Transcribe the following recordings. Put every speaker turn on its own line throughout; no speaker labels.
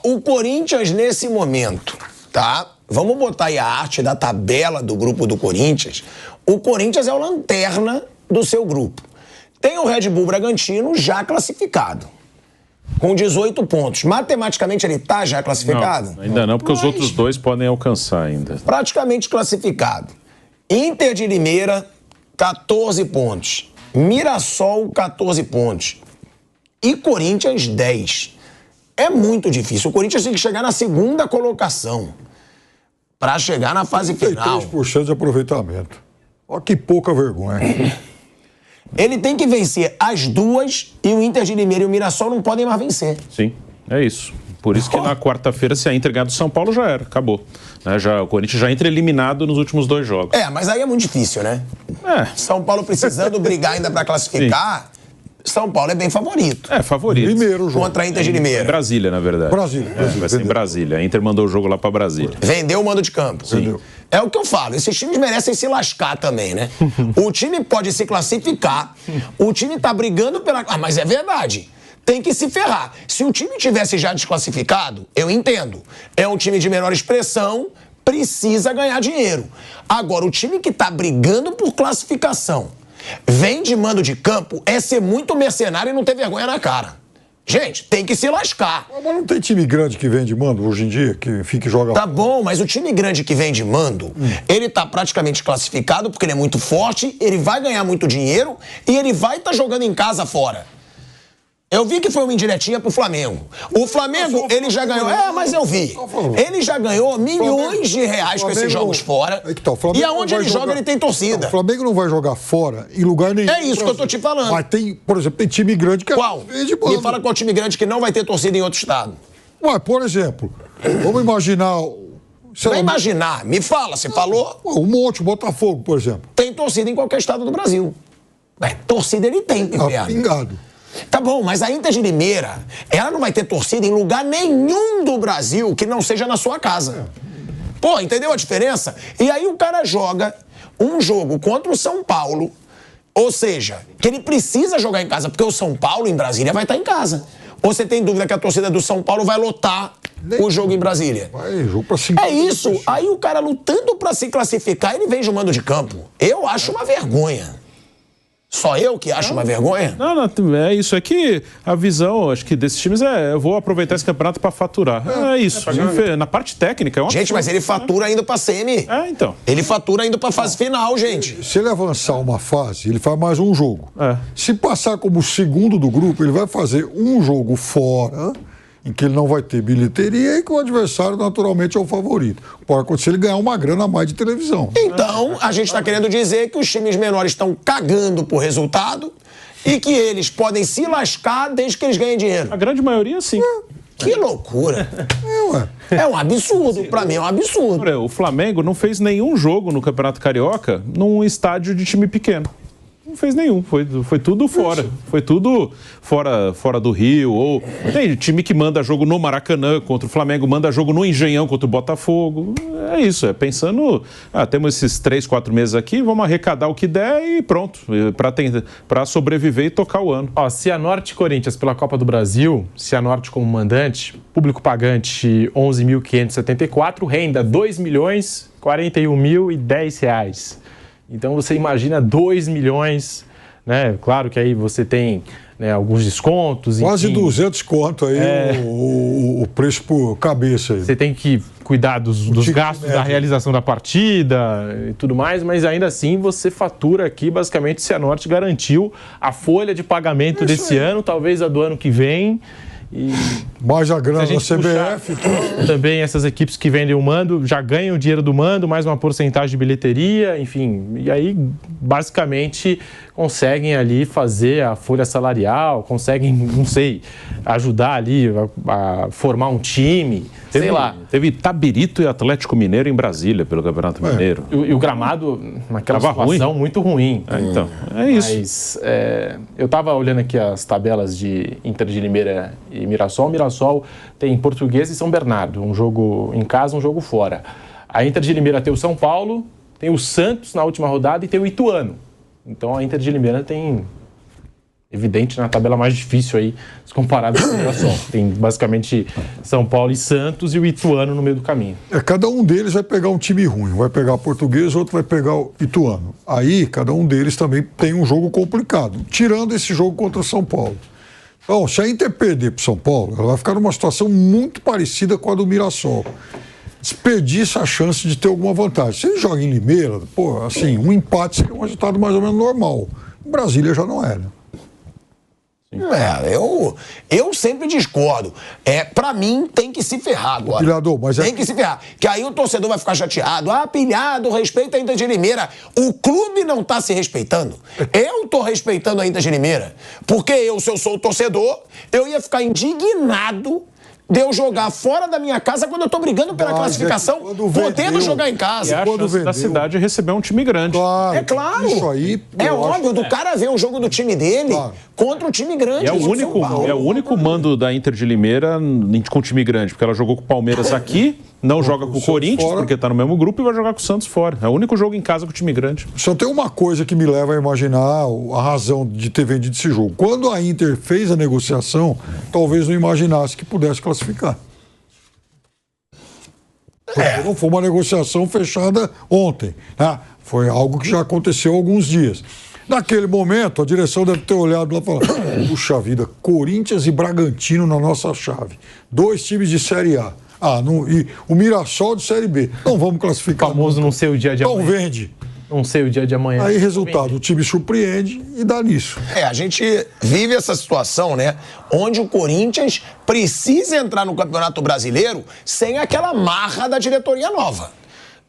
O Corinthians, nesse momento, tá? Vamos botar aí a arte da tabela do grupo do Corinthians. O Corinthians é o lanterna do seu grupo. Tem o Red Bull Bragantino já classificado, com 18 pontos. Matematicamente ele tá já classificado?
Não, ainda não, porque os outros dois podem alcançar ainda.
Praticamente classificado. Inter de Limeira, 14 pontos. Mirassol, 14 pontos. E Corinthians, 10. É muito difícil. O Corinthians tem que chegar na segunda colocação para chegar na fase final.
33% de aproveitamento. Olha que pouca vergonha.
Ele tem que vencer as duas e o Inter de Limeira e o Mirassol não podem mais vencer.
Sim, é isso. Por isso que na quarta-feira, se a Inter ganhar do São Paulo, já era, acabou. O Corinthians já entra eliminado nos últimos 2 jogos.
Mas aí é muito difícil, né? São Paulo precisando brigar ainda para classificar. Sim. São Paulo é bem favorito.
Favorito.
Primeiro jogo.
Contra a Inter de Limeira.
Brasília, na verdade.
Brasília.
Vai ser em Brasília. A Inter mandou o jogo lá pra Brasília.
Vendeu o mando de campo.
Sim.
É o que eu falo. Esses times merecem se lascar também, né? O time pode se classificar. O time tá brigando pela... mas é verdade. Tem que se ferrar. Se o time tivesse já desclassificado, eu entendo. É um time de menor expressão, precisa ganhar dinheiro. Agora, o time que tá brigando por classificação, vem de mando de campo, é ser muito mercenário e não ter vergonha na cara. Gente, tem que se lascar.
Mas não tem time grande que vem de mando hoje em dia, que fica e joga...
Tá bom, mas o time grande que vem de mando, ele tá praticamente classificado porque ele é muito forte, ele vai ganhar muito dinheiro e ele vai estar jogando em casa fora. Eu vi que foi uma indiretinha pro Flamengo. O Flamengo, ele já ganhou... mas eu vi. Ele já ganhou milhões de reais com esses jogos fora. E aonde ele joga, ele tem torcida.
O Flamengo não vai jogar fora em lugar nenhum.
É isso que eu tô te falando.
Mas tem, por exemplo, tem time grande que...
Qual? Me fala qual time grande que não vai ter torcida em outro estado.
Por exemplo, vamos imaginar...
Vai imaginar. Me fala, você falou?
Um monte, o Botafogo, por exemplo.
Tem torcida em qualquer estado do Brasil. Torcida ele tem,
pingado.
Tá bom, mas a Inter de Limeira, ela não vai ter torcida em lugar nenhum do Brasil que não seja na sua casa. Pô, entendeu a diferença? E aí o cara joga um jogo contra o São Paulo, ou seja, que ele precisa jogar em casa, porque o São Paulo em Brasília vai estar em casa. Ou você tem dúvida que a torcida do São Paulo vai lotar o jogo em Brasília?
Jogo pra 50.
É isso. Aí o cara lutando pra se classificar, ele vem de mando de campo. Eu acho uma vergonha. Só eu que acho uma vergonha?
Não, é isso. É que a visão, acho que desses times eu vou aproveitar esse campeonato para faturar. É isso. Na parte técnica, é uma
gente, mas ele fatura indo pra semi.
Então.
Ele fatura indo pra fase final, gente.
Se ele avançar uma fase, ele faz mais um jogo. Se passar como segundo do grupo, ele vai fazer um jogo fora, em que ele não vai ter bilheteria e que o adversário naturalmente é o favorito. Pode acontecer ele ganhar uma grana a mais de televisão.
Então, a gente está querendo dizer que os times menores estão cagando por resultado e que eles podem se lascar desde que eles ganhem dinheiro.
A grande maioria, sim.
Que loucura. É um absurdo. Pra mim é um absurdo.
O Flamengo não fez nenhum jogo no Campeonato Carioca num estádio de time pequeno. Não fez nenhum, foi tudo fora. Foi tudo fora do Rio. Ou tem time que manda jogo no Maracanã contra o Flamengo, manda jogo no Engenhão contra o Botafogo. É isso, pensando, temos esses 3, 4 meses aqui, vamos arrecadar o que der e pronto, para sobreviver e tocar o ano.
Cianorte e Corinthians pela Copa do Brasil, Cianorte como mandante, público pagante 11.574, renda R$ 2.041.010. Então você imagina 2 milhões, né? Claro que aí você tem alguns descontos.
Quase 200 conto aí o preço por cabeça. Aí.
Você tem que cuidar dos gastos da realização da partida e tudo mais, mas ainda assim você fatura aqui, basicamente, Cianorte garantiu a folha de pagamento desse ano, talvez a do ano que vem. E
mais a grana da CBF.
Também essas equipes que vendem o mando já ganham o dinheiro do mando, mais uma porcentagem de bilheteria, enfim. E aí, basicamente, conseguem ali fazer a folha salarial, conseguem, não sei, ajudar ali a formar um time, sei lá.
Teve Itabirito e Atlético Mineiro em Brasília, pelo Campeonato Mineiro.
E o gramado, naquela situação muito ruim.
Então, é isso.
Mas eu estava olhando aqui as tabelas de Inter de Limeira e Mirassol. Mirassol tem Portuguesa e São Bernardo, um jogo em casa, um jogo fora. A Inter de Limeira tem o São Paulo, tem o Santos na última rodada e tem o Ituano. Então a Inter de Limeira tem evidente na tabela mais difícil aí, se comparado com o Mirassol. Tem basicamente São Paulo e Santos e o Ituano no meio do caminho.
Cada um deles vai pegar um time ruim. Vai pegar o Português, outro vai pegar o Ituano. Aí, cada um deles também tem um jogo complicado, tirando esse jogo contra o São Paulo. Então, se a Inter perder para o São Paulo, ela vai ficar numa situação muito parecida com a do Mirassol. Desperdiça a chance de ter alguma vantagem. Se ele joga em Limeira, pô, assim, um empate seria um resultado mais ou menos normal. Em Brasília já não era.
Eu sempre discordo. Pra mim, tem que se ferrar agora.
Pilhador, mas
tem que se ferrar. Que aí o torcedor vai ficar chateado. Pilhado, respeita a Inter de Limeira. O clube não tá se respeitando. Eu tô respeitando a Inter de Limeira. Porque se eu sou o torcedor, eu ia ficar indignado de eu jogar fora da minha casa quando eu tô brigando pela classificação, podendo jogar em casa.
E a chance da cidade é receber um time grande.
Claro,
claro.
Isso aí,
óbvio, do cara ver o jogo do time dele contra o time grande.
É o único mando da Inter de Limeira com o time grande, porque ela jogou com o Palmeiras aqui, não joga com o Corinthians, porque tá no mesmo grupo, e vai jogar com o Santos fora. É o único jogo em casa com o time grande.
Só tem uma coisa que me leva a imaginar a razão de ter vendido esse jogo. Quando a Inter fez a negociação, talvez não imaginasse que pudesse classificar. Não foi uma negociação fechada ontem, né? Foi algo que já aconteceu há alguns dias. Naquele momento, a direção deve ter olhado lá e falado: puxa vida, Corinthians e Bragantino na nossa chave. 2 times de Série A. E o Mirassol de Série B. Não vamos classificar.
O famoso não sei o dia de amanhã.
Então vende.
Não sei o dia de amanhã.
Aí, resultado, o time surpreende e dá nisso.
A gente vive essa situação, né? Onde o Corinthians precisa entrar no Campeonato Brasileiro sem aquela marra da diretoria nova.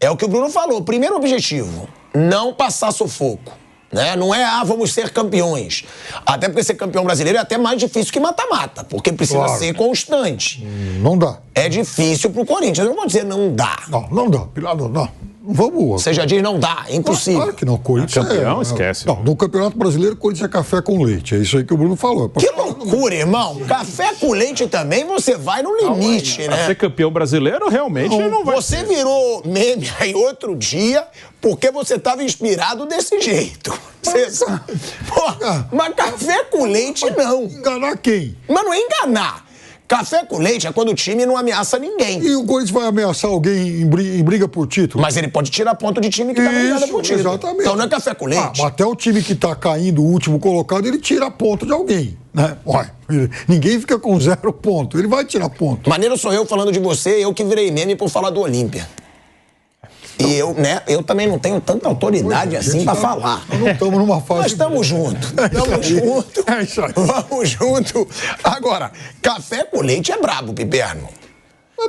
É o que o Bruno falou. Primeiro objetivo, não passar sufoco. Né? Não é, vamos ser campeões. Até porque ser campeão brasileiro é até mais difícil que mata-mata, porque precisa ser constante.
Não dá.
É difícil pro Corinthians. Eu não vou dizer não dá.
Não dá. Não. Vamos.
Você já diz não dá, é impossível.
Claro que não, Corinthians
campeão, esquece.
Não, no Campeonato Brasileiro, Corinthians é café com leite. É isso aí que o Bruno falou.
Que loucura, irmão. Café com leite também, você vai no limite, né?
Pra ser campeão brasileiro, realmente não vai
Você virou meme aí outro dia porque você estava inspirado desse jeito. Mas café com leite, não.
Enganar quem?
Mas não é enganar. Café com leite é quando o time não ameaça ninguém.
E o Corinthians vai ameaçar alguém em briga por título?
Mas ele pode tirar ponto de time que tá brigando por título.
Exatamente.
Então não é café com leite.
Até o time que tá caindo, o último colocado, ele tira ponto de alguém, né? Ninguém fica com 0 ponto. Ele vai tirar ponto.
Maneiro sou eu falando de você, eu que virei meme por falar do Olímpia. E eu também não tenho tanta autoridade assim pra falar.
Nós não estamos numa fase...
Nós estamos juntos. Estamos juntos.
É isso aí.
Vamos junto. Agora, café com leite é brabo, Piperno.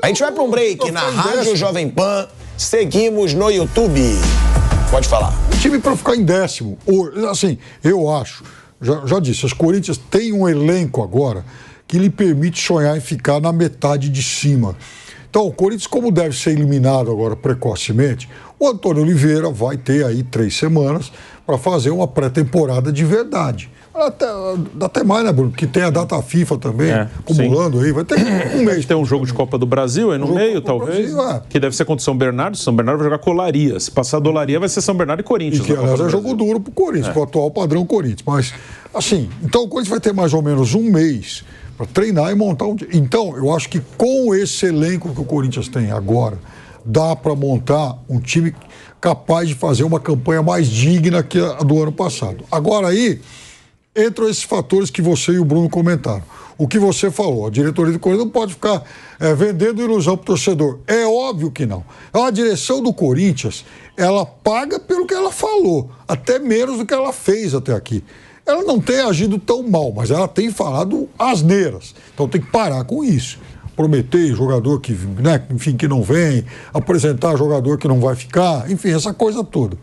A gente vai pra um break na Rádio Jovem Pan. Seguimos no YouTube. Pode falar.
O time pra ficar em 10º. Assim, eu acho... Já disse, as Corinthians têm um elenco agora que lhe permite sonhar em ficar na metade de cima. Então, o Corinthians, como deve ser eliminado agora precocemente, o Antônio Oliveira vai ter aí 3 semanas para fazer uma pré-temporada de verdade. Até mais, né, Bruno? Porque tem a data FIFA também, acumulando aí. Vai ter um mês.
Tem um jogo de Copa do Brasil aí no meio, talvez. Brasil, que deve ser contra o São Bernardo. São Bernardo vai jogar com Olaria. Se passar do Olaria, vai ser São Bernardo e Corinthians.
E que, aliás, é jogo duro pro Corinthians, pro atual padrão Corinthians. Mas, assim, então o Corinthians vai ter mais ou menos um mês para treinar e montar um... Então, eu acho que com esse elenco que o Corinthians tem agora, dá para montar um time capaz de fazer uma campanha mais digna que a do ano passado. Agora aí, entram esses fatores que você e o Bruno comentaram. O que você falou, a diretoria do Corinthians não pode ficar vendendo ilusão pro torcedor. É óbvio que não. A direção do Corinthians, ela paga pelo que ela falou, até menos do que ela fez até aqui. Ela não tem agido tão mal, mas ela tem falado asneiras. Então tem que parar com isso. Prometer jogador que, né, enfim, que não vem, apresentar jogador que não vai ficar, enfim, essa coisa toda.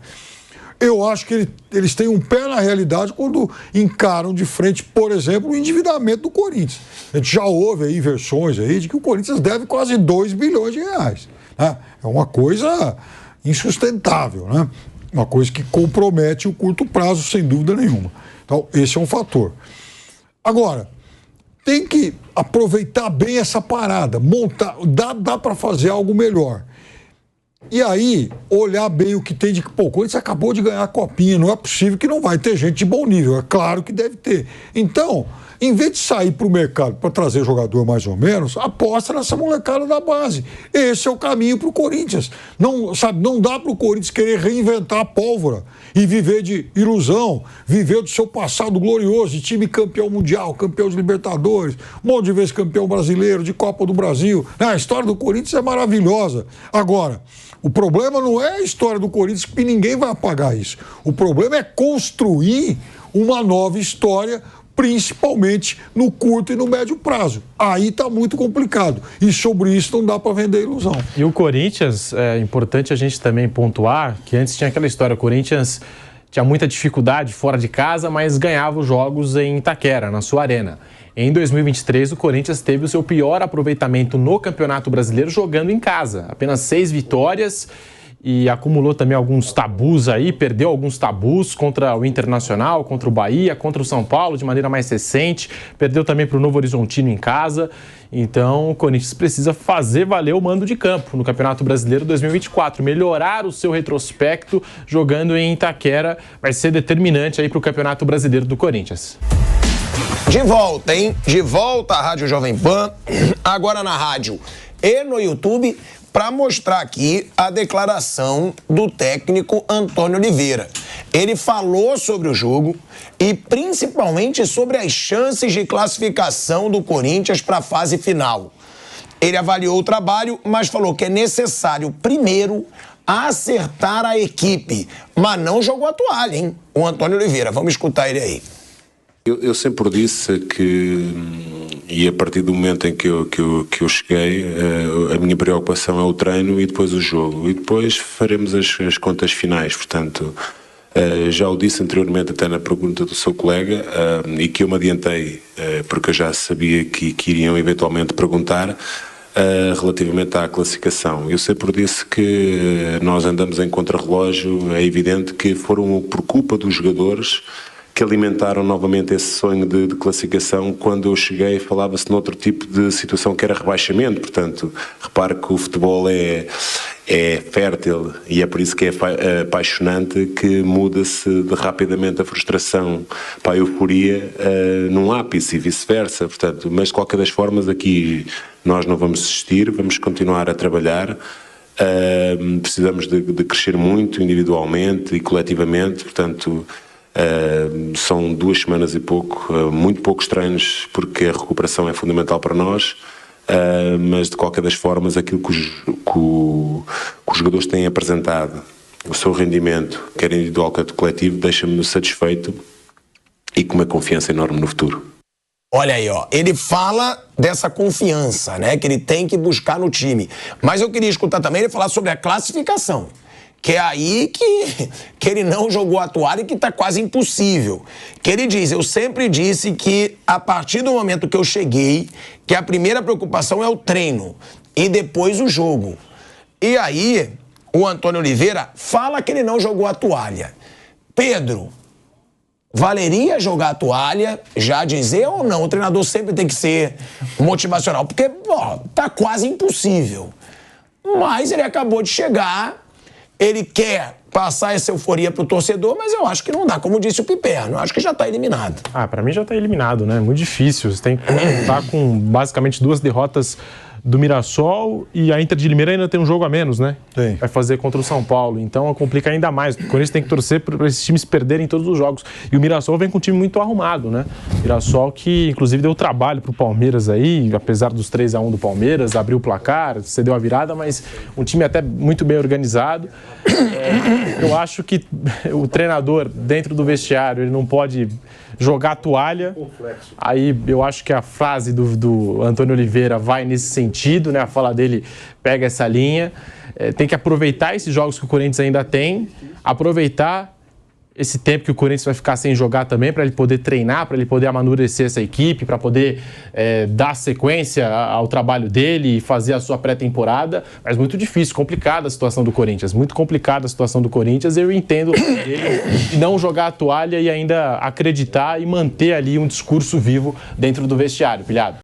Eu acho que eles têm um pé na realidade quando encaram de frente, por exemplo, o endividamento do Corinthians. A gente já ouve aí versões aí de que o Corinthians deve quase 2 bilhões de reais. Né? É uma coisa insustentável, né? Uma coisa que compromete o curto prazo, sem dúvida nenhuma. Então, esse é um fator. Agora, tem que aproveitar bem essa parada, montar, dá para fazer algo melhor. E aí, olhar bem o que tem de... Pô, o Corinthians acabou de ganhar a Copinha, não é possível que não vai ter gente de bom nível, é claro que deve ter. Então, em vez de sair para o mercado para trazer jogador mais ou menos, aposta nessa molecada da base. Esse é o caminho para o Corinthians. Não, sabe, não dá para o Corinthians querer reinventar a pólvora e viver de ilusão, viver do seu passado glorioso, de time campeão mundial, campeão de Libertadores, um monte de vezes campeão brasileiro, de Copa do Brasil. A história do Corinthians é maravilhosa. Agora, o problema não é a história do Corinthians, porque ninguém vai apagar isso. O problema é construir uma nova história, principalmente no curto e no médio prazo. Aí está muito complicado. E sobre isso não dá para vender ilusão.
E o Corinthians, é importante a gente também pontuar que antes tinha aquela história, o Corinthians tinha muita dificuldade fora de casa, mas ganhava os jogos em Itaquera, na sua arena. Em 2023, o Corinthians teve o seu pior aproveitamento no Campeonato Brasileiro jogando em casa. Apenas 6 vitórias e acumulou também alguns tabus aí, perdeu alguns tabus contra o Internacional, contra o Bahia, contra o São Paulo de maneira mais recente, perdeu também para o Novo Horizontino em casa. Então o Corinthians precisa fazer valer o mando de campo no Campeonato Brasileiro 2024, melhorar o seu retrospecto jogando em Itaquera, vai ser determinante aí para o Campeonato Brasileiro do Corinthians.
De volta, hein? De volta à Rádio Jovem Pan, agora na rádio e no YouTube, para mostrar aqui a declaração do técnico Antônio Oliveira. Ele falou sobre o jogo e principalmente sobre as chances de classificação do Corinthians para a fase final. Ele avaliou o trabalho, mas falou que é necessário primeiro acertar a equipe, mas não jogou a toalha, hein? O Antônio Oliveira, vamos escutar ele aí.
Eu sempre disse que, e a partir do momento em que eu cheguei, a minha preocupação é o treino e depois o jogo. E depois faremos as contas finais. Portanto, já o disse anteriormente até na pergunta do seu colega, e que eu me adiantei, porque eu já sabia que iriam eventualmente perguntar, relativamente à classificação. Eu sempre disse que nós andamos em contrarrelógio. É evidente que foram por culpa dos jogadores que alimentaram novamente esse sonho de classificação. Quando eu cheguei falava-se noutro tipo de situação que era rebaixamento. Portanto, repare que o futebol é fértil e é por isso que é apaixonante, que muda-se rapidamente a frustração para a euforia num ápice e vice-versa. Portanto, mas de qualquer das formas aqui nós não vamos desistir, vamos continuar a trabalhar. Precisamos de crescer muito individualmente e coletivamente. Portanto, são 2 semanas e pouco, muito poucos treinos, porque a recuperação é fundamental para nós, mas de qualquer das formas aquilo que os jogadores têm apresentado, o seu rendimento, quer individual, quer coletivo, deixa-me satisfeito e com uma confiança enorme no futuro.
Olha aí, ó, ele fala dessa confiança, né, que ele tem que buscar no time, mas eu queria escutar também ele falar sobre a classificação. Que é aí que ele não jogou a toalha e que está quase impossível. Que ele diz, eu sempre disse que a partir do momento que eu cheguei, que a primeira preocupação é o treino e depois o jogo. E aí, o Antônio Oliveira fala que ele não jogou a toalha. Pedro, valeria jogar a toalha, já dizer ou não? O treinador sempre tem que ser motivacional, porque, tá quase impossível. Mas ele acabou de chegar... Ele quer passar essa euforia pro torcedor, mas eu acho que não dá, como disse o Piperno. Eu acho que já tá eliminado.
Pra mim já tá eliminado, né? Muito difícil. Você tem que contar com basicamente 2 derrotas do Mirassol e a Inter de Limeira ainda tem um jogo a menos, né?
Tem.
Vai fazer contra o São Paulo. Então complica ainda mais. O Corinthians tem que torcer para esses times perderem todos os jogos. E o Mirassol vem com um time muito arrumado, né? Mirassol que, inclusive, deu trabalho pro Palmeiras aí, apesar dos 3-1 do Palmeiras, abriu o placar, cedeu a virada, mas um time até muito bem organizado. Eu acho que o treinador, dentro do vestiário, ele não pode jogar a toalha. Aí eu acho que a frase do Antônio Oliveira vai nesse sentido, né? A fala dele pega essa linha. Tem que aproveitar esses jogos que o Corinthians ainda tem, aproveitar esse tempo que o Corinthians vai ficar sem jogar também, para ele poder treinar, para ele poder amadurecer essa equipe, para poder dar sequência ao trabalho dele e fazer a sua pré-temporada. Mas muito difícil, complicada a situação do Corinthians, muito complicada a situação do Corinthians. Eu entendo ele de não jogar a toalha e ainda acreditar e manter ali um discurso vivo dentro do vestiário, pilhado.